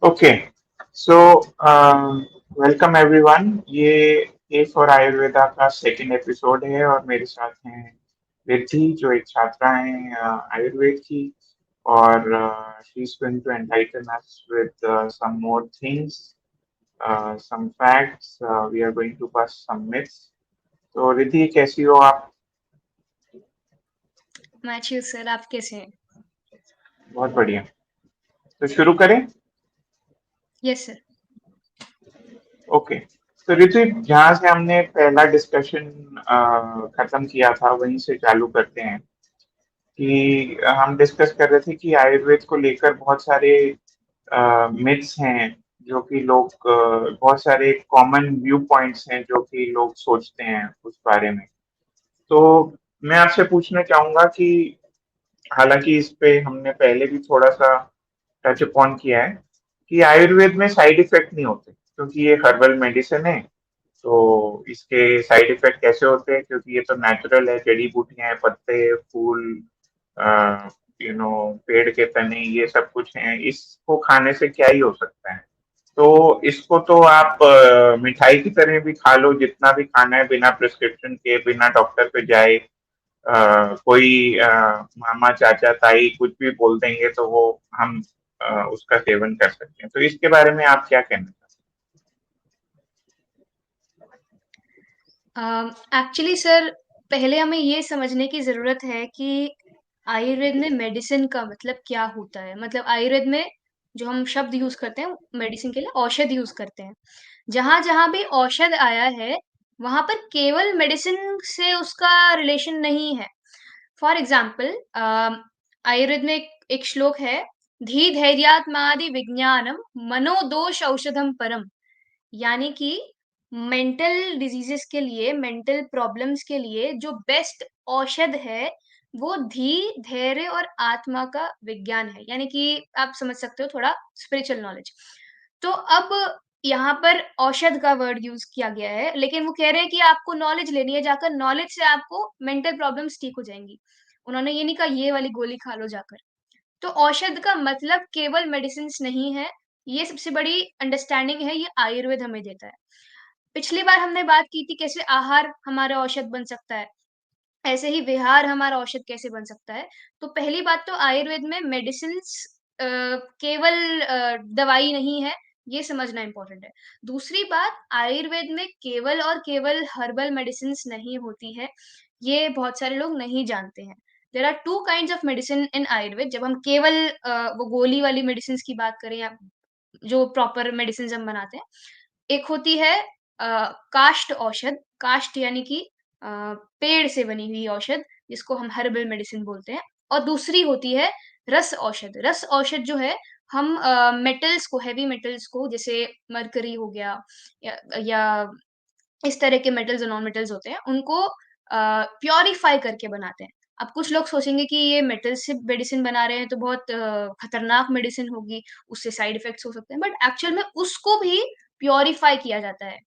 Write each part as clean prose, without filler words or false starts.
Okay, so welcome everyone. ये A for Ayurveda का second episode है और मेरे साथ हैं रिद्धि, जो एक छात्रा हैं आयुर्वेद की, और she is going to enlighten us with some more things, some facts. We are going to bust some myths. तो रिद्धि, कैसी हो आप? मैं अच्छी हूँ सर, आप कैसे हैं? बहुत बढ़िया। तो शुरू करें? Yes sir. ओके, तो ऋतु, जहाँ से हमने पहला डिस्कशन खत्म किया था वहीं से चालू करते हैं कि हम डिस्कस कर रहे थे कि आयुर्वेद को लेकर बहुत सारे मिथ्स हैं, जो कि लोग बहुत सारे कॉमन व्यू पॉइंट्स हैं जो कि लोग सोचते हैं उस बारे में। तो मैं आपसे पूछना चाहूंगा कि हालांकि इस पे हमने पहले भी थोड़ा सा टच अपॉन किया है कि आयुर्वेद में साइड इफेक्ट नहीं होते, क्योंकि ये हर्बल मेडिसिन है। तो इसके साइड इफेक्ट कैसे होते हैं? क्योंकि ये तो नेचुरल है, जड़ी बूटियां हैं, पत्ते, फूल, पेड़ के तने, ये सब कुछ हैं। इसको खाने से क्या ही हो सकता है? तो इसको तो आप मिठाई की तरह भी खा लो, जितना भी खाना है, बिना प्रिस्क्रिप्शन के, बिना डॉक्टर पे जाए। कोई मामा, चाचा, ताई कुछ भी बोल देंगे तो वो हम उसका सेवन कर सकते हैं। तो इसके बारे में आप क्या कहना चाहते एक्चुअली सर, पहले हमें ये समझने की ज़रूरत है कि आयुर्वेद में मेडिसिन का मतलब क्या होता है? मतलब आयुर्वेद में जो हम शब्द यूज़ करते हैं, मेडिसिन के लिए औषध यूज़ करते हैं। जहाँ-जहाँ भी औषध आया है, वहाँ पर केवल मेडिसिन से उसका रिलेशन नहीं है। फॉर एग्ज़ाम्पल आयुर्वेद में एक श्लोक है, "धी धैर्यात्मादि विज्ञानम मनोदोष औषधम परम।" यानी कि मेंटल डिजीजेस के लिए, मेंटल प्रॉब्लम्स के लिए जो बेस्ट औषध है, वो धैर्य और आत्मा का विज्ञान है। यानी कि आप समझ सकते हो थोड़ा स्पिरिचुअल नॉलेज। तो अब यहाँ पर औषध का वर्ड यूज़ किया गया है, लेकिन वो कह रहे हैं कि आपको नॉलेज लेनी है, जाकर नॉलेज से आपको मेंटल प्रॉब्लम्स ठीक हो जाएँगी। उन्होंने ये नहीं कहा ये वाली गोली खा लो जाकर। तो औषध का मतलब केवल मेडिसिन्स नहीं है, ये सबसे बड़ी अंडरस्टैंडिंग है, ये आयुर्वेद हमें देता है। पिछली बार हमने बात की थी कैसे आहार हमारा औषध बन सकता है, ऐसे ही विहार हमारा औषध कैसे बन सकता है। तो पहली बात तो आयुर्वेद में मेडिसिन्स केवल दवाई नहीं है, ये समझना इम्पोर्टेंट है। दूसरी बात, आयुर्वेद में केवल और केवल हर्बल मेडिसिन्स नहीं होती है, ये बहुत सारे लोग नहीं जानते हैं। There are 2 kinds of medicine in Ayurveda. जब हम केवल वो गोली वाली मेडिसिन्स की बात करें या जो प्रॉपर मेडिसिन्स हम बनाते हैं, एक होती है काष्ठ औषध, काष्ठ यानी कि अ, पेड़ से बनी हुई औषध, जिसको हम हर्बल मेडिसिन बोलते हैं, और दूसरी होती है रस औषध। रस औषध जो है, हम मेटल्स को, हेवी मेटल्स को, जैसे मरकरी हो गया या इस तरह के मेटल्स और नॉन मेटल्स होते हैं, उनको प्यूरिफाई करके बनाते हैं। अब कुछ लोग सोचेंगे कि ये मेटल से मेडिसिन बना रहे हैं तो बहुत खतरनाक मेडिसिन होगी, उससे साइड इफेक्ट्स हो सकते हैं, बट एक्चुअल में उसको भी प्यूरिफाई किया जाता है।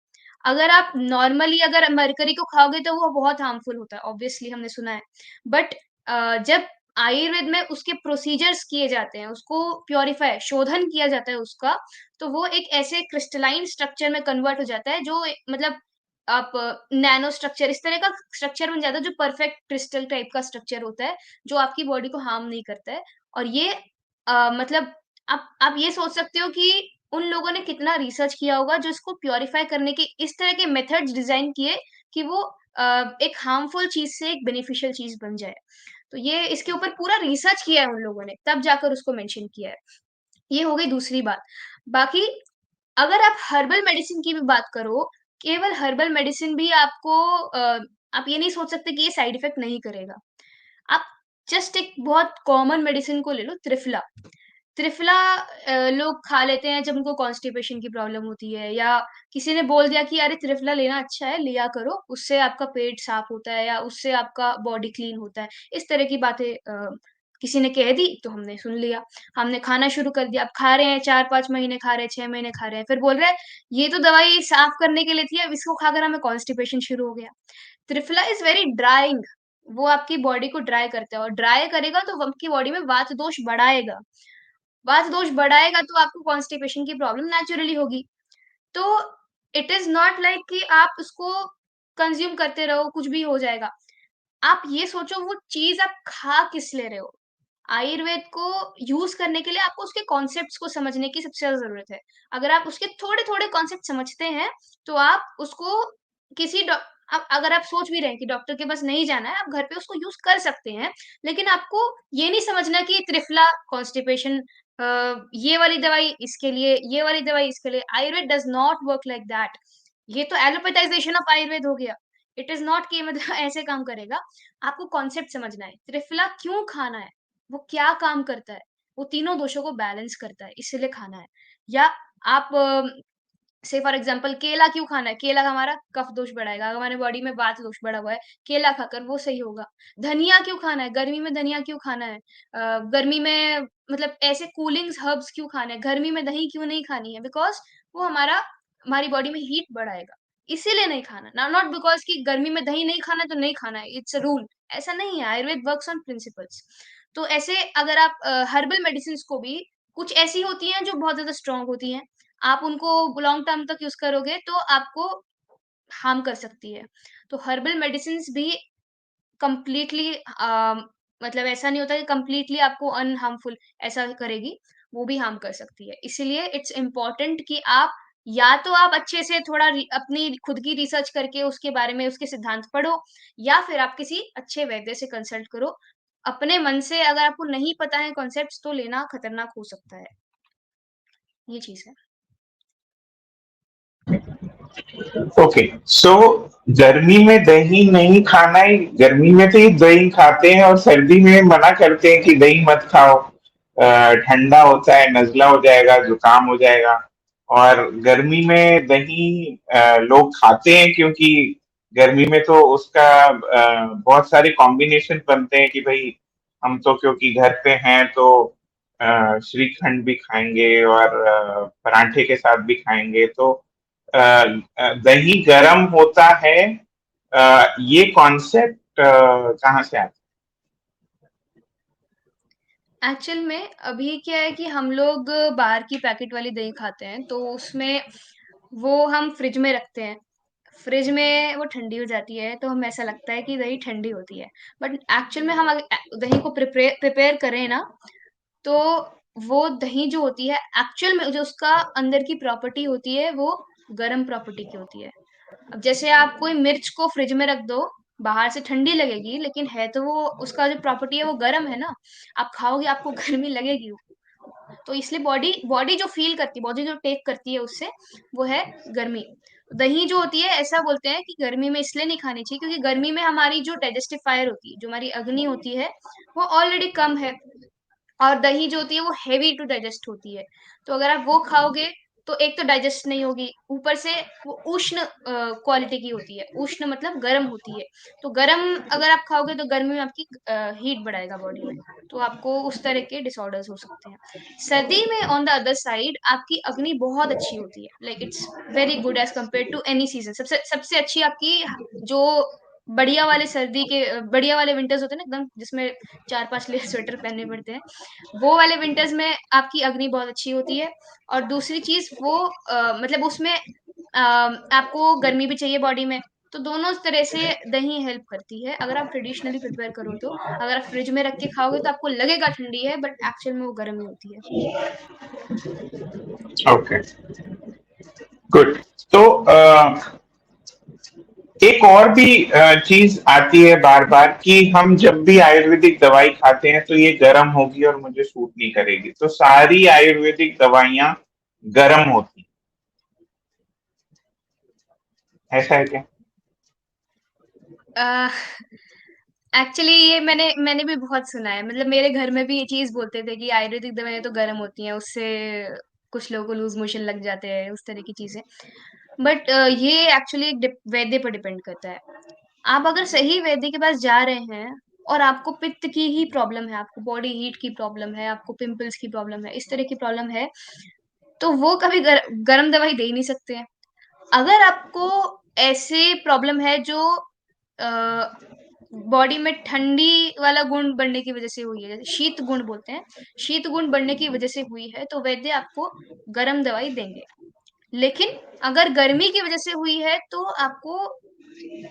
अगर आप नॉर्मली अगर मरकरी को खाओगे तो वो बहुत हार्मफुल होता है, ऑब्वियसली हमने सुना है। बट जब आयुर्वेद में उसके प्रोसीजर्स किए जाते हैं, उसको प्यूरिफाई, शोधन किया जाता है उसका, तो वो एक ऐसे क्रिस्टलाइन स्ट्रक्चर में कन्वर्ट हो जाता है जो मतलब आप नैनो स्ट्रक्चर, इस तरह का स्ट्रक्चर बन जाता है जो परफेक्ट क्रिस्टल टाइप का स्ट्रक्चर होता है, जो आपकी बॉडी को हार्म नहीं करता है। और ये मतलब आप ये सोच सकते हो कि उन लोगों ने कितना रिसर्च किया होगा जो इसको प्यूरिफाई करने के इस तरह के मेथड्स डिजाइन किए कि वो एक हार्मफुल चीज से एक बेनिफिशियल चीज बन जाए। तो ये इसके ऊपर पूरा रिसर्च किया है उन लोगों ने, तब जाकर उसको मेंशन किया है। ये हो गई दूसरी बात। बाकी अगर आप हर्बल मेडिसिन की भी बात करो, केवल हर्बल मेडिसिन भी आपको आप ये नहीं सोच सकते कि ये साइड इफेक्ट नहीं करेगा। आप जस्ट एक बहुत कॉमन मेडिसिन को ले लो, त्रिफला। त्रिफला लोग खा लेते हैं जब उनको कॉन्स्टिपेशन की प्रॉब्लम होती है, या किसी ने बोल दिया कि अरे त्रिफला लेना अच्छा है, लिया करो, उससे आपका पेट साफ होता है या उससे आपका बॉडी क्लीन होता है। इस तरह की बातें किसी ने कह दी तो हमने सुन लिया, हमने खाना शुरू कर दिया। अब खा रहे हैं, 4-5 महीने खा रहे हैं, 6 महीने खा रहे हैं, फिर बोल रहे हैं ये तो दवाई साफ करने के लिए थी, अब इसको खाकर हमें कॉन्स्टिपेशन शुरू हो गया। Triphala is very drawing. वो आपकी बॉडी को ड्राई करता है और ड्राई करेगा तो वो आपकी बॉडी में वात दोष बढ़ाएगा। वात दोष बढ़ाएगा तो आपको कॉन्स्टिपेशन की प्रॉब्लम नेचुरली होगी। तो इट इज़ नॉट लाइक कि आप उसको कंज़्यूम करते रहो, कुछ भी हो जाएगा। आप ये सोचो वो चीज़ आप खा किस ले रहे हो? आयुर्वेद को यूज़ करने के लिए आपको उसके कॉन्सेप्ट्स को समझने की सबसे ज़्यादा ज़रूरत है। अगर आप उसके थोड़े-थोड़े कॉन्सेप्ट समझते हैं, तो आप उसको किसी डॉ अगर आप सोच भी रहे हैं कि डॉक्टर के पास नहीं जाना है, आप घर पे उसको यूज़ कर सकते हैं। लेकिन आपको ये नहीं समझना कि त्रिफला, कॉन्स्टिपेशन ये वाली दवाई इसके लिए, ये वाली दवाई इसके लिए। Ayurveda does not work like that. ये तो एलोपैथाइज़ेशन ऑफ आयुर्वेद हो गया। इट इज़ नॉट कि मतलब ऐसे काम करेगा। आपको कॉन्सेप्ट समझना है। त्रिफला क्यों खाना है? वो क्या काम करता है? वो तीनों दोषों को बैलेंस करता है, इसीलिए खाना है। या आप से फॉर एग्ज़ाम्पल केला क्यों खाना है? केला हमारा कफ दोष बढ़ाएगा, अगर हमारे बॉडी में वात दोष बढ़ा हुआ है, केला खाकर वो सही होगा। धनिया क्यों खाना है? गर्मी में धनिया क्यों खाना है? गर्मी में मतलब ऐसे कूलिंग्स हर्ब्स क्यों खाने हैं? गर्मी में दही क्यों नहीं खानी है? बिकॉज़ वो हमारी बॉडी में हीट बढ़ाएगा, इसीलिए नहीं खाना। नॉट बिकॉज़ कि गर्मी में दही नहीं खाना है तो नहीं खाना है, इट्स अ रूल। ऐसा नहीं है, आयुर्वेद वर्क्स ऑन प्रिंसिपल्स। तो ऐसे अगर आप हर्बल मेडिसिन्स को भी कुछ ऐसी होती हैं जो बहुत ज़्यादा स्ट्रॉन्ग होती हैं। आप उनको लॉन्ग टर्म तक यूज़ करोगे तो आपको हार्म कर सकती है। तो हर्बल मेडिसिन्स भी कंप्लीटली मतलब ऐसा नहीं होता कि कंप्लीटली आपको अनहार्मफुल ऐसा करेगी, वो भी हार्म कर सकती है। इसीलिए इट्स इम्पोर्टेंट कि आप या तो आप अच्छे से थोड़ा अपनी खुद की रिसर्च करके उसके बारे में उसके सिद्धांत पढ़ो या फिर आप किसी अच्छे वैद्य से कंसल्ट करो। अपने मन से अगर आपको नहीं पता है कॉन्सेप्ट्स तो लेना खतरनाक हो सकता है। ये चीज़ है। ओके, सो गर्मी में दही नहीं खाना है। गर्मी में तो ये दही खाते हैं और सर्दी में मना करते हैं कि दही मत खाओ, ठंडा होता है, नजला हो जाएगा, जुकाम हो जाएगा। और गर्मी में दही लोग खाते हैं क्योंकि गर्मी में तो उसका बहुत सारे कॉम्बिनेशन बनते हैं कि भाई हम तो क्योंकि घर पे हैं तो श्रीखंड भी खाएंगे और पराठे के साथ भी खाएंगे। तो अ, दही गरम होता है, ये कॉन्सेप्ट कहाँ से आता एक्चुअल में अभी क्या है कि हम लोग बाहर की पैकेट वाली दही खाते हैं, तो उसमें वो हम फ्रिज में रखते हैं। फ्रिज में वो ठंडी हो जाती है, तो हमें ऐसा लगता है कि दही ठंडी होती है। बट एक्चुअल में हम दही को प्रिपेयर करें ना, तो वो दही जो होती है, एक्चुअल में जो उसका अंदर की प्रॉपर्टी होती है, वो गरम प्रॉपर्टी की होती है। अब जैसे आप कोई मिर्च को फ्रिज में रख दो, बाहर से ठंडी लगेगी, लेकिन है तो वो उसका जो प्रॉपर्टी है वो गरम है ना, आप खाओगे आपको गर्मी लगेगी। तो इसलिए बॉडी बॉडी जो फ़ील करती है, बॉडी जो टेक करती है उससे, वो है गर्मी। दही जो होती है ऐसा बोलते हैं कि गर्मी में इसलिए नहीं खानी चाहिए क्योंकि गर्मी में हमारी जो डाइजेस्टिव फायर होती है, जो हमारी अग्नि होती है, वो ऑलरेडी कम है। और दही जो होती है वो हेवी टू डाइजेस्ट होती है। तो अगर आप वो खाओगे तो एक तो डाइजेस्ट नहीं होगी, ऊपर से वो उष्ण क्वालिटी की होती है। उष्ण मतलब गर्म होती है। तो गर्म अगर आप खाओगे तो गर्मी में आपकी हीट बढ़ाएगा बॉडी में। तो आपको उस तरह के डिसऑर्डर्स हो सकते हैं। सर्दी में ऑन द अदर साइड आपकी अग्नि बहुत अच्छी होती है। Like it's very good as compared to any season. सबसे सबसे अच्छी आपकी जो बढ़िया वाले विंटर्स होते हैं ना एकदम जिसमें 4-5 लेयर स्वेटर पहनने पड़ते हैं। वो वाले विंटर्स में आपकी अग्नि बहुत अच्छी होती है और दूसरी चीज़ वो मतलब उसमें आपको गर्मी भी चाहिए बॉडी में, तो दोनों तरह से दही हेल्प करती है। अगर आप ट्रेडिशनली प्रिपेयर करो तो, अगर आप फ्रिज में रख के खाओगे तो आपको लगेगा ठंडी है बट एक्चुअल में वो गर्म ही होती है। है? Okay, good. तो एक और भी चीज आती है बार बार कि हम जब भी आयुर्वेदिक दवाई खाते हैं तो ये गर्म होगी और मुझे सूट नहीं करेगी। तो सारी आयुर्वेदिक दवाइयां गर्म होती हैं, ऐसा है क्या? अ, एक्चुअली ये मैंने भी बहुत सुना है। मतलब मेरे घर में भी ये चीज़ बोलते थे कि आयुर्वेदिक दवाइयाँ तो गर्म होती हैं, उससे कुछ लोगों को लूज़ मोशन लग जाते हैं, उस तरह की चीज़ें। बट ये एक्चुअली वैद्य पर डिपेंड करता है। आप अगर सही वैद्य के पास जा रहे हैं और आपको पित्त की ही प्रॉब्लम है, आपको बॉडी हीट की प्रॉब्लम है, आपको पिंपल्स की प्रॉब्लम है, इस तरह की प्रॉब्लम है, तो वो कभी गरम दवाई दे ही नहीं सकते हैं। अगर आपको ऐसे प्रॉब्लम है जो अ, बॉडी में ठंडी वाला गुण बढ़ने की वजह से हुई है, जैसे शीत गुण बोलते हैं, शीत गुण बढ़ने की वजह से हुई है, तो वैद्य आपको गर्म दवाई देंगे। लेकिन अगर गर्मी की वजह से हुई है, तो आपको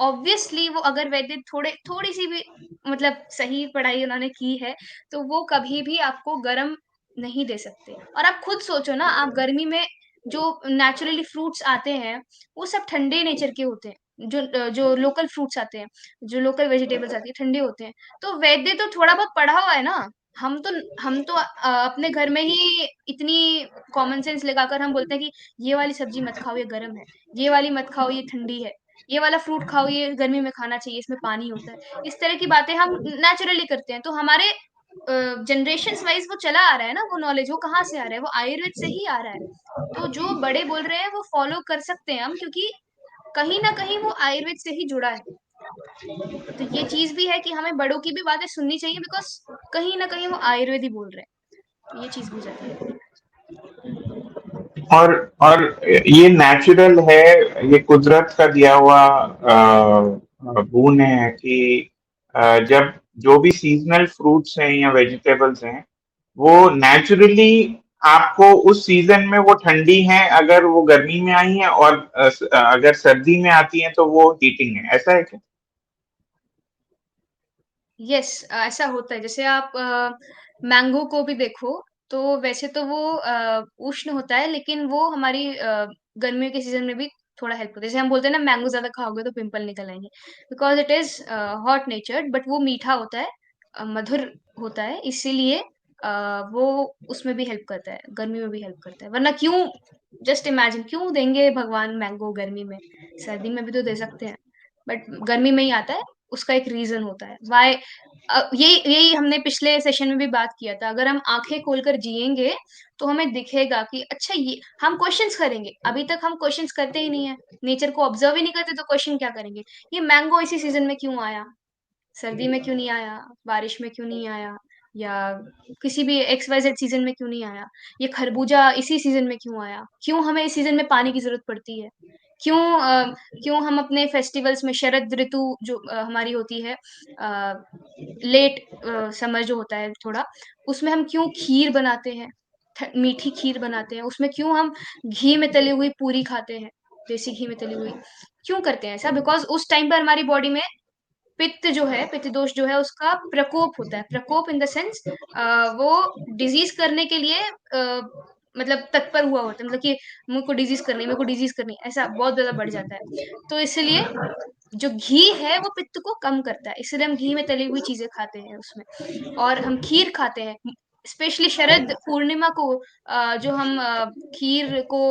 ऑब्वियसली वो अगर वैद्य थोड़ी-सी भी मतलब सही पढ़ाई उन्होंने की है, तो वो कभी भी आपको गरम नहीं दे सकते। और आप खुद सोचो ना, आप गर्मी में जो नेचुरली फ्रूट्स आते हैं, वो सब ठंडे नेचर के होते हैं। जो लोकल फ्रूट्स आते हैं, जो लोकल वेजिटेबल्स आती है, ठंडे होते हैं। तो वैद्य तो थोड़ा बहुत पढ़ा हुआ है ना, हम तो अपने घर में ही इतनी कॉमन सेंस लगाकर हम बोलते हैं कि ये वाली सब्ज़ी मत खाओ, ये गरम है। ये वाली मत खाओ, ये ठंडी है। ये वाला फ्रूट खाओ, ये गर्मी में खाना चाहिए, इसमें पानी होता है। इस तरह की बातें हम नेचुरली करते हैं। तो हमारे जनरेशंस वाइज़ वो चला आ रहा है ना वो नॉलेज, वो कहाँ से आ रहा है? वो आयुर्वेद से ही आ रहा है। तो जो बड़े बोल रहे हैं वो फॉलो कर सकते हैं हम, क्योंकि कहीं न कहीं वो आयुर्वेद से ही जुड़ा है। तो ये चीज़ भी है कि हमें बड़ों की भी बातें सुननी चाहिए, बिकॉज़ कहीं न कहीं वो आयुर्वेद ही बोल रहे हैं। तो ये चीज़ भी हो जाती है। और ये नेचुरल है, ये कुदरत का दिया हुआ गुण है कि जब जो भी सीजनल फ्रूट्स हैं या वेजिटेबल्स हैं, वो नेचुरली आपको उस सीजन में वो ठंडी हैं अगर वो गर्मी में आई हैं, और अगर सर्दी में आती हैं तो वो हीटिंग है, ऐसा है क्या? यस, ऐसा होता है। जैसे आप मैंगो को भी देखो, तो वैसे तो वो उष्ण होता है, लेकिन वो हमारी गर्मियों के सीज़न में भी थोड़ा हेल्प करता है। जैसे हम बोलते हैं ना, मैंगो ज़्यादा खाओगे तो पिंपल निकल आएँगे, because it is hot नेचर्ड, but वो मीठा होता है, मधुर होता है, इसीलिए वो उसमें भी हेल्प करता है, गर्मी में भी हेल्प करता है। वरना क्यों, जस्ट इमेजिन, क्यों देंगे भगवान मैंगो गर्मी में? सर्दी में भी तो दे सकते हैं, बट गर्मी में ही आता है, उसका एक रीज़न होता है। व्हाई यही यही हमने पिछले सेशन में भी बात किया था। अगर हम आँखें खोलकर जिएँगे, तो हमें दिखेगा कि अच्छा, ये हम क्वेश्चन्स करेंगे। अभी तक हम क्वेश्चन्स करते ही नहीं है। नेचर को ऑब्ज़र्व ही नहीं करते, तो क्वेश्चन क्या करेंगे? ये मैंगो इसी सीज़न में क्यों आया? सर्दी में क्यों नहीं आया? बारिश में क्यों नहीं आया? या किसी भी एक्स वाई ज़ेड सीज़न में क्यों नहीं आया? ये खरबूजा इसी सीज़न में क्यों आया? क्यों हमें इस सीज़न में पानी की ज़रूरत पड़ती है? क्यों क्यों हम अपने फेस्टिवल्स में शरद ऋतु जो हमारी होती है, अ, लेट समर जो होता है थोड़ा, उसमें हम क्यों खीर बनाते हैं? मीठी खीर बनाते हैं, उसमें क्यों हम घी में तली हुई पूरी खाते हैं, देसी घी में तली हुई? क्यों करते हैं ऐसा? बिकॉज़ उस टाइम पर हमारी बॉडी में पित्त जो है, पित्त दोष जो है, उसका प्रकोप होता है। प्रकोप इन द सेंस वो डिज़ीज़ करने के लिए मतलब तत्पर हुआ होता है। मतलब कि मेरे को डिज़ीज़ करनी है, मेरे को डिज़ीज़ करनी है, ऐसा बहुत ज़्यादा बढ़ जाता है। तो इसलिए जो घी है वो पित्त को कम करता है, इसलिए हम घी में तली हुई चीज़ें खाते हैं उसमें। और हम खीर खाते हैं, स्पेशली शरद पूर्णिमा को जो हम खीर को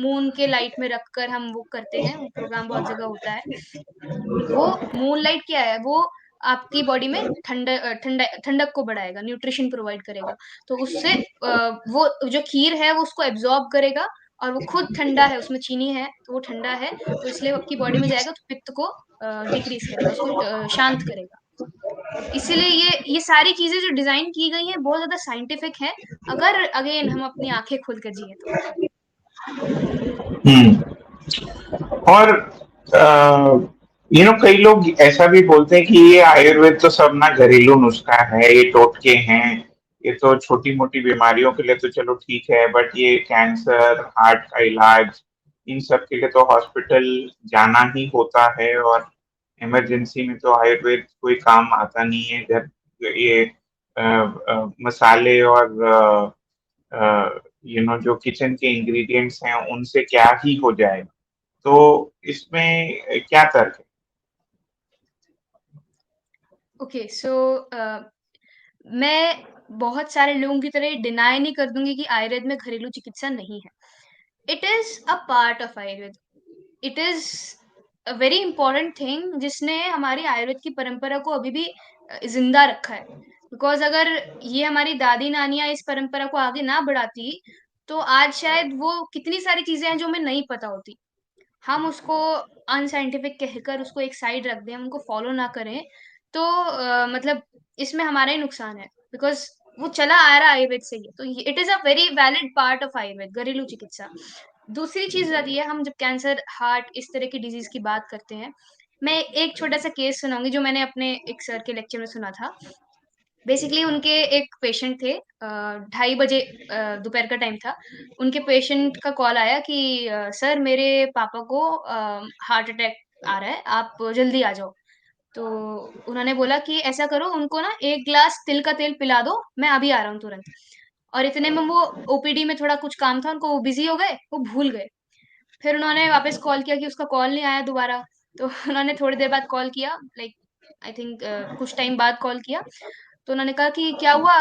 मून के लाइट में रखकर हम वो करते हैं, वो प्रोग्राम बहुत जगह होता है। वो मूनलाइट क्या है, वो आपकी बॉडी में ठंडक को बढ़ाएगा, न्यूट्रिशन प्रोवाइड करेगा। तो उससे वो जो खीर है वो उसको एब्ज़ॉर्ब करेगा, और वो खुद ठंडा है, उसमें चीनी है, तो वो ठंडा है, तो इसलिए वो आपकी बॉडी में जाएगा तो पित्त को डिक्रीज़ करेगा, उसको शांत करेगा। इसीलिए ये सारी चीज़ें जो डिज़ाइन की गई हैं, बहुत ज़्यादा साइंटिफिक हैं, अगर अगेन हम अपनी आँखें खोल कर जिएँ तो। हम्म। और कई लोग ऐसा भी बोलते हैं कि ये आयुर्वेद तो सब ना घरेलू नुस्खा है, ये टोटके हैं, ये तो छोटी मोटी बीमारियों के लिए तो चलो ठीक है, बट ये कैंसर, हार्ट का इलाज, इन सब के लिए तो हॉस्पिटल जाना ही होता है, और इमरजेंसी में तो आयुर्वेद कोई काम आता नहीं है। घर ये मसाले और जो किचन के इंग्रेडिएंट्स हैं उनसे क्या ही हो जाएगा। तो इसमें क्या तर्क है? ओके, सो मैं बहुत सारे लोगों की तरह डिनाई नहीं कर दूँगी कि आयुर्वेद में घरेलू चिकित्सा नहीं है। It is a part of Ayurveda. It is a very important thing, जिसने हमारी आयुर्वेद की परंपरा को अभी भी ज़िंदा रखा है। बिकॉज़ अगर ये हमारी दादी-नानियाँ इस परंपरा को आगे ना बढ़ाती, तो आज शायद वो कितनी सारी चीज़ें हैं जो हमें नहीं पता होती। हम उसको अनसाइंटिफिक कहकर उसको एक साइड रख दें, हम उनको फ़ॉलो ना करें, तो मतलब इसमें हमारा ही नुकसान है, बिकॉज़ वो चला आ रहा है आयुर्वेद से ही। तो ये it is a very valid part of Ayurveda, घरेलू चिकित्सा। दूसरी चीज़ आती है, हम जब कैंसर, हार्ट, इस तरह की डिज़ीज़ की बात करते हैं, मैं एक छोटा-सा केस सुनाऊँगी जो मैंने अपने एक सर के लेक्चर में सुना था। बेसिकली उनके एक पेशेंट थे 2:30 बजे दोपहर का टाइम था। उनके पेशेंट का कॉल आया कि सर मेरे पापा को हार्ट अटैक आ रहा है, आप जल्दी आ जाओ। तो उन्होंने बोला कि ऐसा करो उनको ना 1 ग्लास तिल का तेल पिला दो, मैं अभी आ रहा हूँ तुरंत। और इतने में वो ओपीडी में थोड़ा कुछ काम था उनको, वो बिज़ी हो गए, वो भूल गए। फिर उन्होंने वापस कॉल किया कि उसका कॉल नहीं आया दोबारा। तो उन्होंने थोड़ी देर बाद कॉल किया लाइक आई थिंक कुछ टाइम बाद कॉल किया। तो उन्होंने कहा कि क्या हुआ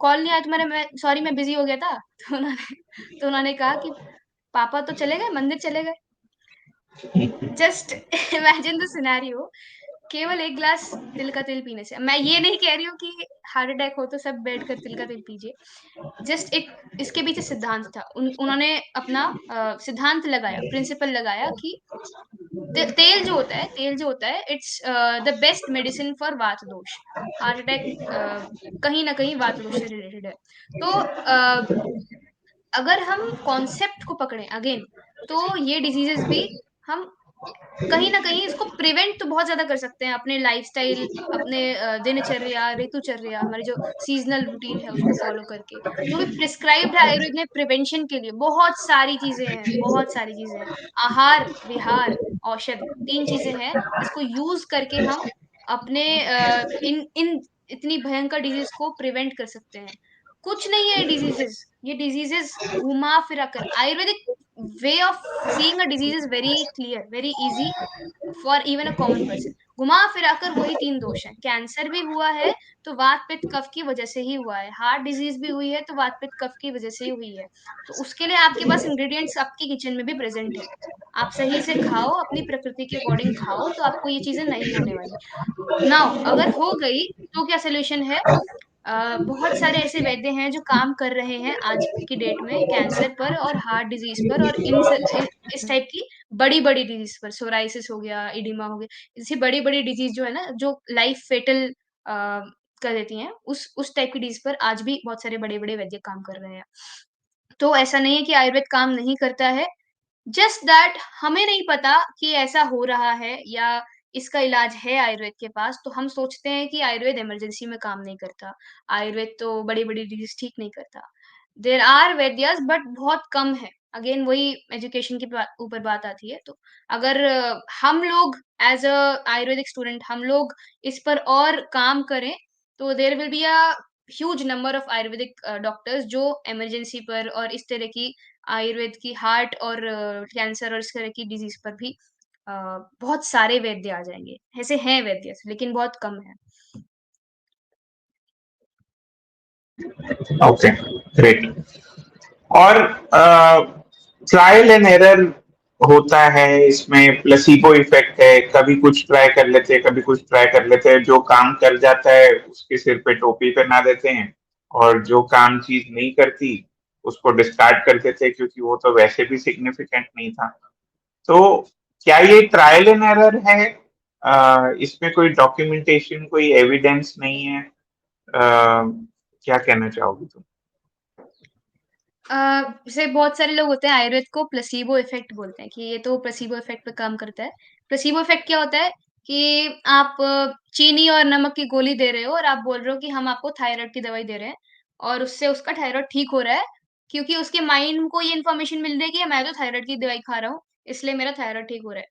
कॉल नहीं आया तुम्हारा मैं सॉरी मैं बिज़ी हो गया था। तो उन्होंने कहा कि पापा तो चले गए, मंदिर चले गए। जस्ट इमेजिन द सिनेरियो केवल 1 ग्लास तिल का तेल पीने से। मैं ये नहीं कह रही हूँ कि हार्ट अटैक हो तो सब बैठकर तिल का तेल पीजिए। जस्ट एक इसके पीछे सिद्धांत था। उन्होंने अपना सिद्धांत लगाया, प्रिंसिपल लगाया कि तेल जो होता है it's the best medicine for वात दोष। हार्ट अटैक कहीं न कहीं वात दोष से रिलेटेड है। तो अगर हम कॉन्सेप्ट को पकड़ें अगेन तो ये डिसीज़ेज़ भी हम कहीं न कहीं इसको प्रिवेंट तो बहुत ज़्यादा कर सकते हैं अपने लाइफ़स्टाइल, अपने दिनचर्या, ऋतुचर्या, हमारी जो सीज़नल रूटीन है उसको फ़ॉलो करके। जो भी प्रिस्क्राइब्ड है आयुर्वेद में प्रिवेंशन के लिए बहुत सारी चीज़ें हैं, बहुत सारी चीज़ें हैं। आहार, विहार, औषध 3 चीज़ें हैं जिसको यूज़ करके हम अपने इन इन इतनी भयंकर डिज़ीज़ को प्रिवेंट कर सकते हैं। कुछ नहीं है ये डिज़ीज़ेज़ घुमा-फिरा कर Ayurvedic way of seeing a disease is very clear, very easy for even a common person. घुमा-फिरा कर वही 3 दोष हैं। कैंसर भी हुआ है, तो वात-पित्त कफ की वजह से ही हुआ है। हार्ट डिज़ीज़ भी हुई है, तो वात-पित्त कफ की वजह से ही हुई है। तो उसके लिए आपके पास इंग्रीडिएंट्स आपके किचन में भी प्रेज़ेंट है। आप सही से खाओ, अपनी प्रकृति के अकॉर्डिंग खाओ, तो आपको ये चीज़ें नहीं होने वाली। नाउ अगर हो गई, तो क्या सॉल्यूशन है? बहुत सारे ऐसे वैद्य हैं जो काम कर रहे हैं आज की डेट में कैंसर पर और हार्ट डिजीज़ पर और इस टाइप की बड़ी-बड़ी डिजीज़ पर सोराइसिस हो गया, एडिमा हो गया, ऐसी बड़ी-बड़ी डिजीज़ जो है ना, जो लाइफ फेटल कर देती हैं, उस टाइप की डिजीज़ पर आज भी बहुत सारे बड़े-बड़े वैद्य काम कर रहे हैं। तो ऐसा नहीं है कि आयुर्वेद काम नहीं करता है, जस्ट दैट हमें नहीं पता कि ऐसा हो रहा है या इसका इलाज है आयुर्वेद के पास, तो हम सोचते हैं कि आयुर्वेद इमरजेंसी में काम नहीं करता। आयुर्वेद तो बड़ी-बड़ी डिज़ीज़ ठीक नहीं करता। देयर आर वैद्यस बट बहुत कम है। अगेन वही एजुकेशन की ऊपर बात आती है। तो अगर हम लोग एज़ अ आयुर्वेदिक स्टूडेंट हम लोग इस पर और काम करें, तो there will be a huge number of Ayurvedic doctors जो इमरजेंसी पर और इस तरह की आयुर्वेद की हार्ट और कैंसर और इस तरह की डिजीज़ पर भी अ, बहुत सारे वैद्य आ जाएँगे। ऐसे हैं वैद्य लेकिन बहुत कम हैं। Okay, great. और ट्रायल एंड एरर होता है इसमें, प्लेसिबो इफेक्ट है, कभी कुछ ट्राई कर लेते हैं, कभी कुछ ट्राई कर लेते हैं, जो काम कर जाता है उसके सिर पे टोपी पहना देते हैं, और जो काम चीज नहीं करती उसको डिस्कार्ड कर देते हैं क्योंकि वो तो वैसे भी सिग्निफिकेंट नहीं था। तो क्या ये ट्रायल एंड एरर है? इसमें कोई डॉक्यूमेंटेशन, कोई एविडेंस नहीं है? क्या कहना चाहोगी तुम? जैसे बहुत सारे लोग होते हैं आयुर्वेद को प्लेसिबो इफेक्ट बोलते हैं कि ये तो प्लेसिबो इफेक्ट पे काम करता है। प्लेसिबो इफेक्ट क्या होता है कि आप चीनी और नमक की गोली दे रहे हो और आप बोल रहे हो कि हम आपको थायराइड की दवाई दे रहे हैं और उससे उसका थायराइड ठीक हो रहा है क्योंकि उसके माइंड को ये इन्फॉर्मेशन मिल रही है कि मैं तो थायराइड की दवाई खा रहा हूँ, इसलिए मेरा थायराइड ठीक हो रहा है।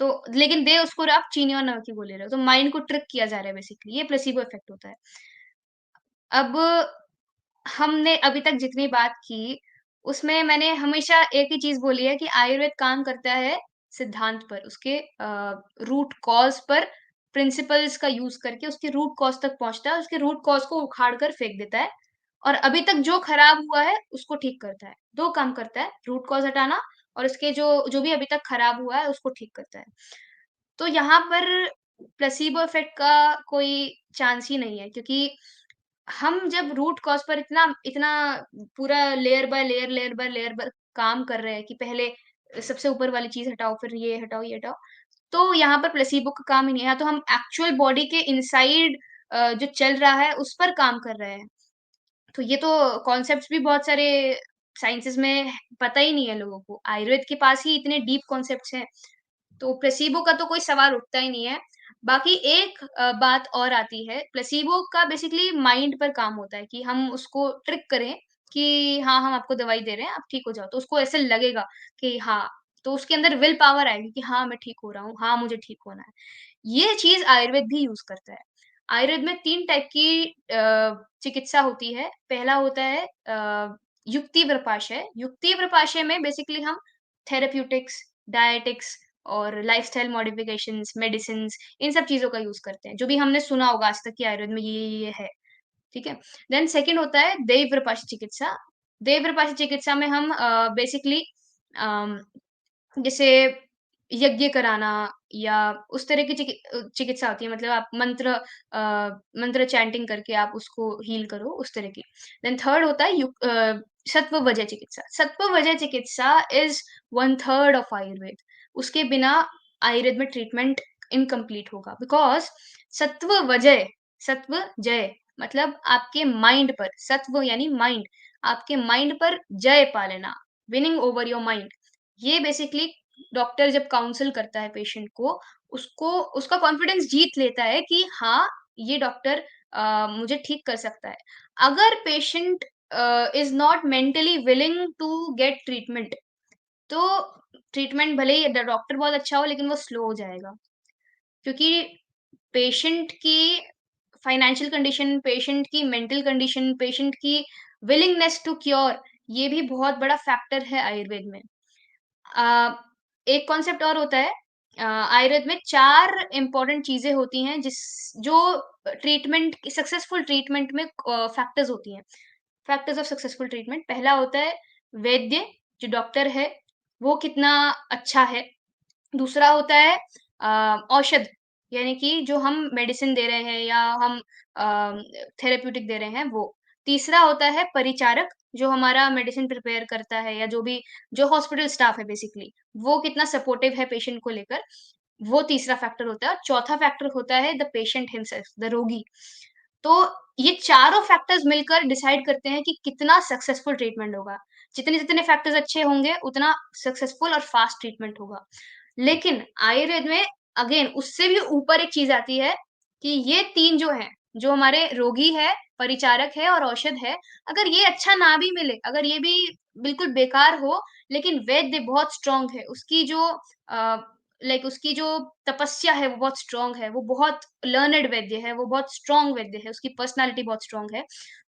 तो लेकिन दे उसको आप चीनी और नमक की गोली रहे हो, तो माइंड को ट्रिक किया जा रहा है बेसिकली, ये प्लेसिबो इफेक्ट होता है। अब हमने अभी तक जितनी बात की, उसमें मैंने हमेशा एक ही चीज़ बोली है कि आयुर्वेद काम करता है सिद्धांत पर, उसके रूट कॉज़ पर, प्रिंसिपल्स का यूज़ करके उसके रूट कॉज़ तक पहुँचता है, उसके रूट कॉज़ को उखाड़ कर फेंक देता है और अभी तक जो खराब हुआ है, उसको ठीक करता है। 2 काम करता है, रूट कॉज़ हटाना और उसके जो जो भी अभी तक खराब हुआ है, उसको ठीक करता है। तो यहाँ पर प्लेसिबो इफेक्ट का कोई चांस ही नहीं है क्योंकि हम जब रूट कॉज़ पर इतना इतना पूरा लेयर बाय लेयर पर काम कर रहे हैं कि पहले सबसे ऊपर वाली चीज़ हटाओ, फिर ये हटाओ, ये हटाओ। तो यहाँ पर प्लेसिबो का काम ही नहीं है, यहाँ तो हम एक्चुअल बॉडी के इनसाइड जो चल रहा है, उस पर काम कर रहे हैं। तो ये तो कॉन्सेप्ट्स भी बहुत सारे साइंसेज़ में पता ही नहीं है लोगों को। आयुर्वेद के पास ही इतने डीप कॉन्सेप्ट्स हैं। तो प्लेसिबो का तो कोई सवाल उठता ही नहीं है। बाकी एक बात और आती है, प्लेसिबो का बेसिकली माइंड पर काम होता है कि हम उसको ट्रिक करें कि हाँ, हम आपको दवाई दे रहे हैं, आप ठीक हो जाओ। तो उसको ऐसे लगेगा कि हाँ, तो उसके अंदर विल पावर आएगी कि हाँ, मैं ठीक हो रहा हूँ, हाँ, मुझे ठीक होना है। ये चीज़ आयुर्वेद भी यूज़ करता है। आयुर्वेद में 3 टाइप की चिकित्सा होती है। पहला होता है युक्ति प्रपाशय। युक्ति प्रपाशय में बेसिकली हम थेरेप्यूटिक्स, डायटेटिक्स और लाइफ़स्टाइल मॉडिफ़िकेशंस, मेडिसिन्स इन सब चीज़ों का यूज़ करते हैं। जो भी हमने सुना होगा आज तक कि आयुर्वेद में ये है, ठीक है? देन सेकंड होता है देव प्रपाश चिकित्सा। देव प्रपाश चिकित्सा में हम बेसिकली अम जैसे यज्ञ कराना या उस तरह की चिकित्सा होती है मतलब आप मंत्र चैंटिंग करके आप उसको हील करो उस तरह की। देन थर्ड होता है सत्व वजह चिकित्सा। सत्व वजह चिकित्सा इज़ 1/3 ऑफ आयुर्वेद। उसके बिना आयुर्वेद में ट्रीटमेंट इनकम्प्लीट होगा बिकॉज़ सत्व वजह सत्व जय मतलब आपके माइंड पर सत्व यानी माइंड, आपके माइंड पर जय पा लेना, विनिंग ओवर योर माइंड। ये बेसिकली डॉक्टर जब काउंसल करता है पेशेंट को, उसको उसका कॉन्फिडेंस जीत लेता है कि हाँ, ये डॉक्टर मुझे ठीक कर सकता है। अगर patient is not mentally willing to get treatment, तो ट्रीटमेंट भले ही डॉक्टर बहुत अच्छा हो लेकिन वो स्लो हो जाएगा। क्योंकि पेशेंट की फाइनेंशियल कंडीशन, पेशेंट की मेंटल कंडीशन, पेशेंट की विलिंगनेस टू क्योर, ये भी बहुत बड़ा फैक्टर है आयुर्वेद में। अ, एक कॉन्सेप्ट और होता है आयुर्वेद में 4 इम्पोर्टेंट चीज़ें होती हैं जो ट्रीटमेंट सक्सेसफुल ट्रीटमेंट में फैक्टर्स होती हैं। फैक्टर्स ऑफ सक्सेसफुल ट्रीटमेंट पहला होता है वैद्य, जो डॉक्टर है, वो कितना अच्छा है। दूसरा होता है औषध, यानी कि जो हम मेडिसिन दे रहे हैं या हम थेरेप्यूटिक दे रहे हैं वो। तीसरा होता है परिचारक, जो हमारा मेडिसिन प्रिपेयर करता है या जो हॉस्पिटल स्टाफ है बेसिकली, वो कितना सपोर्टिव है पेशेंट को लेकर, वो तीसरा फैक्टर होता है और चौथा फैक्टर होता है द पेशेंट हिमसेल्फ, द रोगी। तो ये चारों फैक्टर्स मिलकर डिसाइड करते हैं कि कितना सक्सेसफुल ट्रीटमेंट होगा। जितने-जितने फैक्टर्स अच्छे होंगे, उतना सक्सेसफुल और फास्ट ट्रीटमेंट होगा। लेकिन आयुर्वेद में अगेन उससे भी ऊपर एक चीज़ आती है कि ये 3 जो हैं, जो हमारे रोगी है, परिचारक है और औषध है, अगर ये अच्छा ना भी मिले, अगर ये भी बिल्कुल बेकार हो, लेकिन वैद्य बहुत स्ट्रॉन्ग है, अ, उसकी जो तपस्या है वो बहुत स्ट्रॉन्ग है, वो बहुत लर्नेड वैद्य है, वो बहुत स्ट्रॉन्ग वैद्य है, उसकी पर्सनैलिटी बहुत स्ट्रॉन्ग है,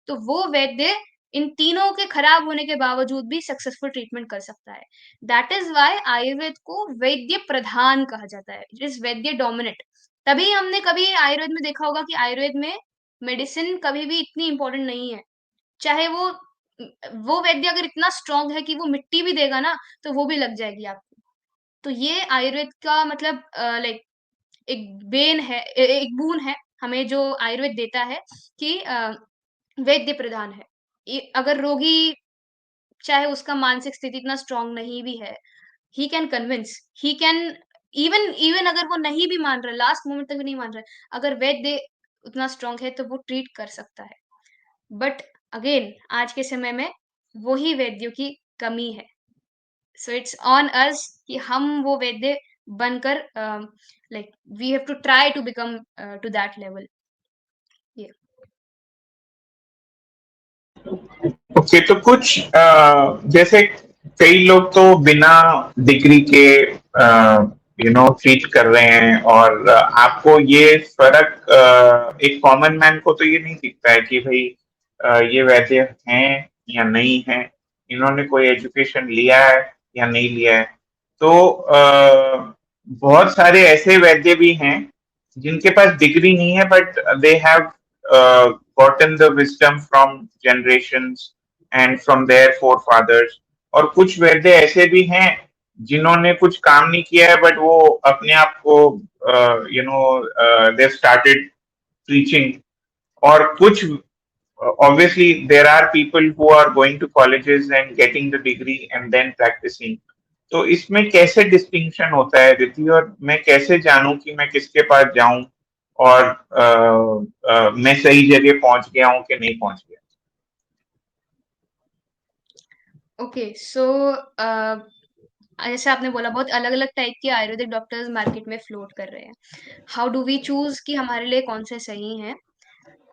तो वो वैद्य इन तीनों के खराब होने के बावजूद भी सक्सेसफुल ट्रीटमेंट कर सकता है। दैट इज़ व्हाई आयुर्वेद को वैद्य प्रधान कहा जाता है, इट इज़ वैद्य डोमिनेंट। तभी हमने कभी आयुर्वेद में देखा होगा कि आयुर्वेद में मेडिसिन कभी भी इतनी इम्पोर्टेंट नहीं है। चाहे वो वैद्य अगर इतना स्ट्रॉन्ग है कि वो मिट्टी भी देगा ना, तो वो भी लग जाएगी आपको। तो ये आयुर्वेद का मतलब लाइक एक बेन है एक बोon है हमें जो आयुर्वेद देता है कि वैद्य प्रधान है। अगर रोगी चाहे उसका मानसिक स्थिति इतना स्ट्रॉन्ग नहीं भी है, he can convince, he can even even अगर वो नहीं भी मान रहा है, लास्ट मोमेंट तक भी नहीं मान रहा है, अगर वैद्य उतना स्ट्रॉन्ग है तो वो ट्रीट कर सकता है। बट अगेन आज के समय में वही वैद्यों की कमी है। सो इट्स ऑन अस कि हम वो वैद्य बनकर like we have to try to become to that level. ये ओके, तो कुछ जैसे कई लोग तो बिना डिग्री के ट्रीट कर रहे हैं, और आपको ये फर्क एक कॉमन मैन को तो ये नहीं दिखता है कि भाई ये वैद्य हैं या नहीं है, इन्होंने कोई एजुकेशन लिया है या नहीं लिया है। तो बहुत सारे ऐसे वैद्य भी हैं जिनके पास डिग्री नहीं है, but they have gotten the wisdom from generations and from their forefathers। और कुछ वैद्य ऐसे भी हैं जिन्होंने कुछ काम नहीं किया है, बट वो अपने आप को दे स्टार्टेड टीचिंग। और कुछ obviously there are people who are going to colleges and getting the degree and then practicing। तो इसमें कैसे डिस्टिंक्शन होता है रिद्धि, और मैं कैसे जानूं कि मैं किसके पास जाऊं और मैं सही जगह पहुंच गया हूं कि नहीं पहुंच गया। ओके सो जैसे आपने बोला बहुत अलग-अलग टाइप के आयुर्वेदिक डॉक्टर्स मार्केट में फ्लोट कर रहे हैं। हाउ डू वी चूज़ कि हमारे लिए कौन से सही हैं?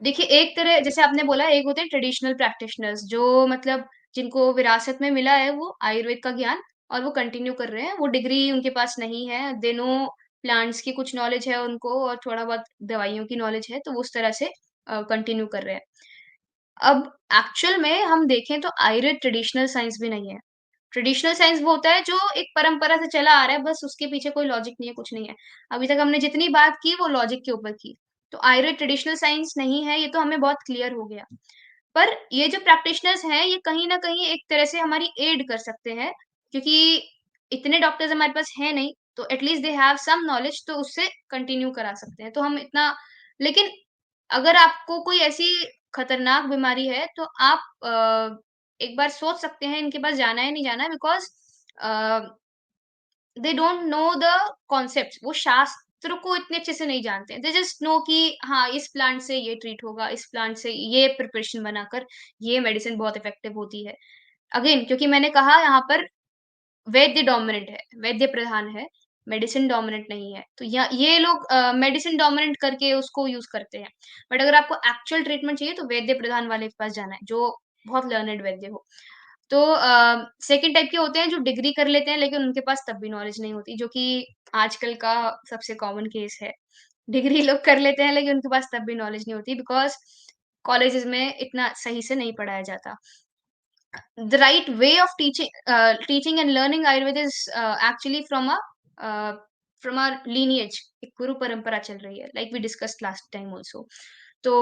देखिए, एक तरह जैसे आपने बोला एक होते हैं ट्रेडिशनल प्रैक्टिशनर्स जो मतलब जिनको विरासत में मिला है वो आयुर्वेद का ज्ञान और वो कंटिन्यू कर रहे हैं। वो डिग्री उनके पास नहीं है, दे नो प्लांट्स की कुछ नॉलेज है उनको और थोड़ा बहुत दवाइयों की नॉलेज है, तो वो उस तरह से कंटिन्यू कर रहे हैं। अब एक्चुअल में हम देखें तो आयुर्वेद ट्रेडिशनल साइंस भी नहीं है। ट्रेडिशनल साइंस वो होता है जो एक परंपरा से चला आ रहा है, बस उसके पीछे कोई लॉजिक नहीं है, कुछ नहीं है। अभी तक हमने जितनी बात की वो लॉजिक के ऊपर की। तो आयुर्वेद ट्रेडिशनल साइंस नहीं है, ये तो हमें बहुत क्लियर हो गया। पर ये जो प्रैक्टिशनर्स हैं, ये कहीं न कहीं एक तरह से हमारी एड कर सकते हैं, क्योंकि इतने डॉक्टर्स हमारे पास हैं नहीं, तो at least they have some knowledge तो उससे कंटिन्यू करा सकते हैं। तो हम इतना लेकिन अगर आपको कोई ऐसी खतरनाक बीमारी है, तो आप एक बार सोच सकते हैं इनके पास जाना है, नहीं जाना है because a, they don't know the concepts वो शास्त्र को इतने अच्छे से नहीं जानते हैं। दे जस्ट नो कि हाँ, इस प्लांट से ये ट्रीट होगा, इस प्लांट से ये प्रिपरेशन बनाकर ये मेडिसिन बहुत इफेक्टिव होती है। अगेन क्योंकि मैंने कहा यहाँ पर वैद्य डोमिनेंट है, वैद्य प्रधान है, मेडिसिन डोमिनेंट नहीं है। तो ये लोग मेडिसिन डोमिनेंट करके उसको यूज़ करते हैं। बट अगर आपको एक्चुअल ट्रीटमेंट चाहिए तो वैद्य प्रधान वाले के पास जाना है, जो बहुत लर्निड वैद्य हो। तो सेकंड टाइप के होते हैं जो डिग्री कर लेते हैं लेकिन उनके पास तब भी नॉलेज नहीं होती, जो कि आजकल का सबसे कॉमन केस है। डिग्री लोग कर लेते हैं लेकिन उनके पास तब भी नॉलेज नहीं होती बिकॉज़ कॉलेजेस में इतना सही से नहीं पढ़ाया जाता। The right way of teaching and learning Ayurveda is actually uh, from our lineage. एक गुरु परंपरा चल रही है, like we discussed last time also. तो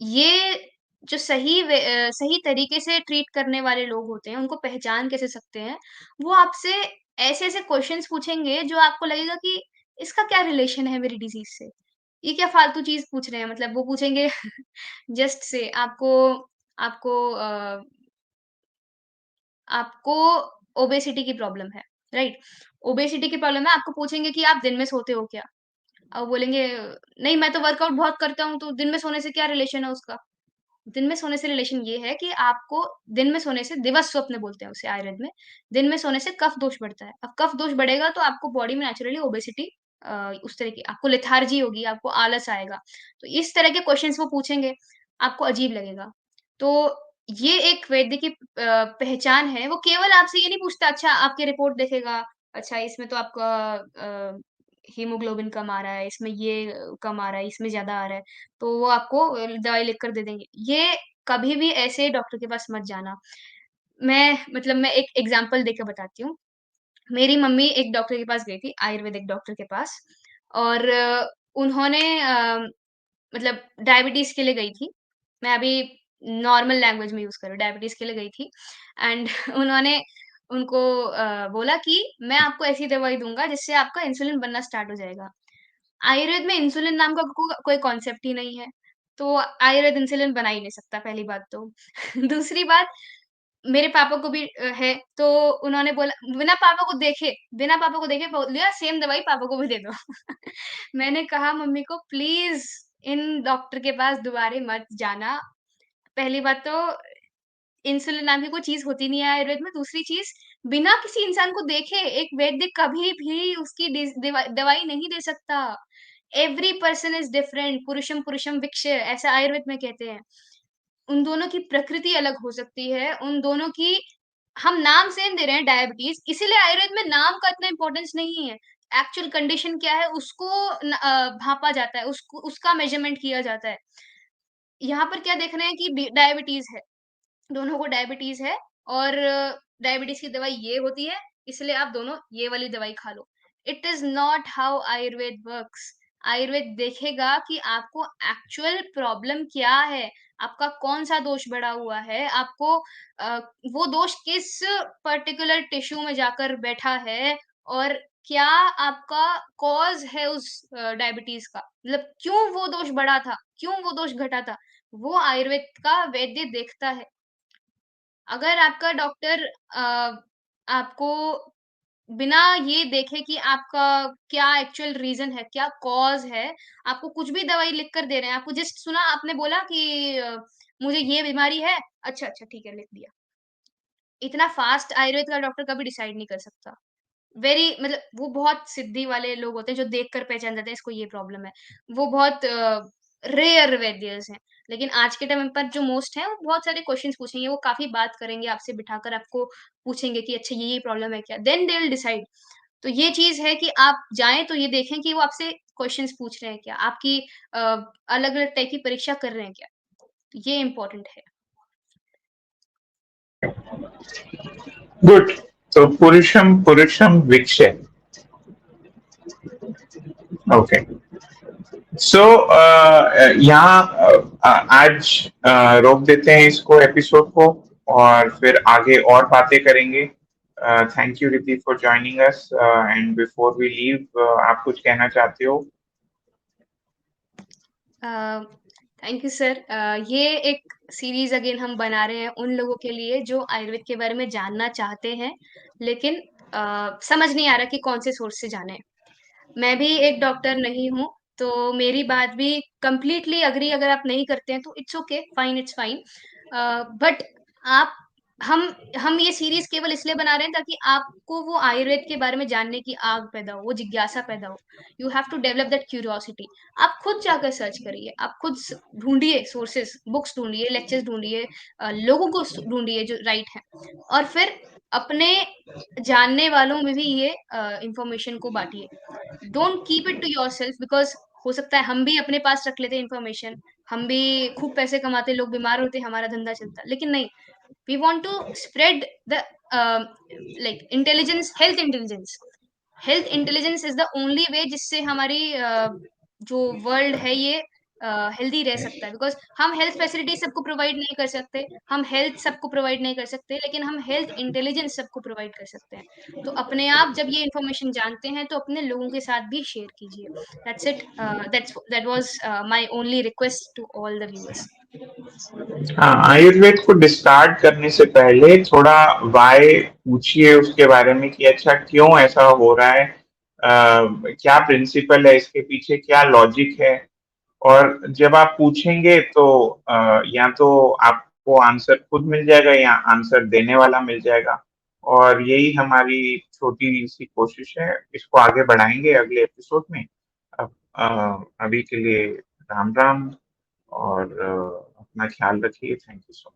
ये जो सही तरीके से ट्रीट करने वाले लोग होते हैं, उनको पहचान कैसे सकते हैं? वो आपसे ऐसे-ऐसे क्वेश्चन्स पूछेंगे जो आपको लगेगा कि इसका क्या रिलेशन है मेरी डिज़ीज़ से? ये क्या फालतू चीज़ पूछ रहे हैं? मतलब वो पूछेंगे जस्ट से आपको आपको ओबेसिटी की प्रॉब्लम है, राइट? ओबेसिटी की प्रॉब्लम है, आपको पूछेंगे कि आप दिन में सोते हो क्या? आप बोलेंगे, "नहीं, मैं तो वर्कआउट बहुत करता हूँ, तो दिन में सोने से क्या रिलेशन है उसका?" दिन में सोने से रिलेशन ये है कि आपको दिन में सोने से दिवस स्वप्न बोलते हैं उसे आयुर्वेद में। दिन में सोने से कफ दोष बढ़ता है। अब कफ दोष बढ़ेगा तो आपको बॉडी में नेचुरली ओबेसिटी उस तरह की आपको लेथार्जी होगी, आपको आलस आएगा। तो इस तरह के क्वेश्चन्स वो पूछेंगे, आपको अजीब लगेगा। तो ये एक वैद्य की पहचान है, वो केवल आपसे ये नहीं पूछता अच्छा आपकी रिपोर्ट देखेगा, अच्छा इसमें तो आपका हीमोग्लोबिन कम आ रहा है, इसमें ये कम आ रहा है, इसमें ज़्यादा आ रहा है। तो वो आपको दवाई लिख कर दे देंगे। ये कभी भी ऐसे डॉक्टर के पास मत जाना। मैं एक एग्ज़ाम्पल देके बताती हूँ। मेरी मम्मी एक डॉक्टर के पास गई थी, आयुर्वेदिक डॉक्टर के पास और उन्होंने मतलब डायबिटीज़ के लिए गई थी। मैं अभी नॉर्मल लैंग्वेज में यूज़ कर रही हूँ, डायबिटीज़ के लिए गई थी एंड उन्होंने उनको बोला कि मैं आपको ऐसी दवाई दूँगा जिससे आपका इंसुलिन बनना स्टार्ट हो जाएगा। आयुर्वेद में इंसुलिन नाम का कोई कॉन्सेप्ट ही नहीं है। तो आयुर्वेद इंसुलिन बना ही नहीं सकता पहली बात तो। दूसरी बात मेरे पापा को भी है तो उन्होंने बोला बिना पापा को देखे बोल दिया सेम दवाई पापा को भी दे दो। मैंने कहा मम्मी को प्लीज़ इन डॉक्टर के पास दोबारा मत जाना। पहली बात तो इंसुलिन नाम की कोई चीज़ होती नहीं है आयुर्वेद में। दूसरी चीज़ बिना किसी इंसान को देखे एक वैद्य कभी भी उसकी दवाई नहीं दे सकता। एवरी पर्सन इज़ डिफरेंट पुरुषम पुरुषम विक्षय ऐसा आयुर्वेद में कहते हैं। उन दोनों की प्रकृति अलग हो सकती है, उन दोनों की हम नाम सेम दे रहे हैं डायबिटीज़, इसीलिए आयुर्वेद में नाम का इतना इम्पोर्टेंस नहीं है। एक्चुअल कंडीशन क्या है उसको भाँपा जाता है, उसको उसका मेज़रमेंट किया जाता है। यहाँ पर क्या देख रहे हैं कि डायबिटीज़ है, दोनों को डायबिटीज़ है और डायबिटीज़ की दवाई ये होती है, इसलिए आप दोनों ये वाली दवाई खा लो। It is not how Ayurveda works. Ayurveda देखेगा कि आपको एक्चुअल प्रॉब्लम क्या है, आपका कौन-सा दोष बढ़ा हुआ है, आपको अ, वो दोष किस पर्टिकुलर टिश्यू में जाकर बैठा है और क्या आपका कॉज़ है उस डायबिटीज़ का। मतलब क्यों वो दोष बढ़ा था, क्यों वो दोष घटा था, वो आयुर्वेद का वैद्य देखता है। अगर आपका डॉक्टर आपको बिना ये देखे कि आपका क्या एक्चुअल रीज़न है, क्या कॉज़ है, आपको कुछ भी दवाई लिख कर दे रहे हैं, आपको जस्ट सुना आपने बोला कि मुझे ये बीमारी है, अच्छा, अच्छा ठीक है लिख दिया। इतना फास्ट आयुर्वेद का डॉक्टर कभी डिसाइड नहीं कर सकता। वेरी मतलब वो बहुत सिद्धि वाले लोग होते हैं जो देखकर पहचान जाते हैं इसको ये प्रॉब्लम है। वो बहुत रेयर वैद्यर्स हैं। लेकिन आज के टाइम पर जो मोस्ट हैं वो बहुत सारे क्वेश्चन्स पूछेंगे, वो काफ़ी बात करेंगे आपसे बिठाकर आपको पूछेंगे कि अच्छा ये प्रॉब्लम है क्या? Then they will decide. तो ये चीज़ है कि आप जाएँ तो ये देखें कि वो आपसे क्वेश्चन्स पूछ रहे हैं क्या? आपकी अ, अलग-अलग टाइप की परीक्षा कर रहे हैं क्या? तो ये इम्पोर्टेंट है। गुड। तो पुरुषम पुरुषम विक्षे। ओके। सो यहाँ आज रोक देते हैं इसको एपिसोड को और फिर आगे और बातें करेंगे। Thank you Riddhi for joining us and before we leave आप कुछ कहना चाहते हो? Thank you sir. ये एक सीरीज अगेन हम बना रहे हैं उन लोगों के लिए जो आयुर्वेद के बारे में जानना चाहते हैं, लेकिन समझ नहीं आ रहा कि कौन से सोर्स से जाने। मैं भी एक डॉक्टर नहीं हूँ, तो मेरी बात भी कंप्लीटली एग्री अगर आप नहीं करते हैं तो it's okay, fine, it's fine. But आप हम हम ये सीरीज़ केवल इसलिए बना रहे हैं ताकि आपको वो आयुर्वेद के बारे में जानने की आग पैदा हो, वो जिज्ञासा पैदा हो। You have to develop that curiosity. आप खुद जाकर सर्च करिए, आप खुद ढूँढिए सोर्सेज़, बुक्स ढूँढिए, लेक्चर्स ढूँढिए, लोगों को ढूँढिए जो राइट हैं और फिर अपने जानने वालों में भी ये इंफॉर्मेशन को बाँटिए। Don't keep it to yourself because हो सकता है हम भी अपने पास रख लेते हैं इन्फॉर्मेशन, हम भी खूब पैसे कमाते, लोग बीमार होते, हमारा धंधा चलता। लेकिन नहीं, we want to spread the like intelligence, health intelligence. Health intelligence is the only way जिससे हमारी जो वर्ल्ड है ये हेल्दी रह सकता है बिकॉज़ हम हेल्थ फैसिलिटी सबको प्रोवाइड नहीं कर सकते, हम हेल्थ सबको प्रोवाइड नहीं कर सकते, लेकिन हम हेल्थ इंटेलिजेंस सबको प्रोवाइड कर सकते हैं। तो अपने आप जब ये इन्फॉर्मेशन जानते हैं तो अपने लोगों के साथ भी शेयर कीजिए। That's it. That was my only request to all the viewers. हाँ, आयुर्वेद को डिस्कार्ड करने से पहले थोड़ा वाय पूछिए उसके बारे में कि अच्छा क्यों ऐसा हो रहा है, क्या प्रिंसिपल है इसके पीछे, क्या लॉजिक है। और जब आप पूछेंगे तो या तो आपको आंसर खुद मिल जाएगा या आंसर देने वाला मिल जाएगा। और यही हमारी छोटी सी कोशिश है, इसको आगे बढ़ाएंगे अगले एपिसोड में। अब अभी के लिए राम राम और अपना ख्याल रखिए। Thank you so much.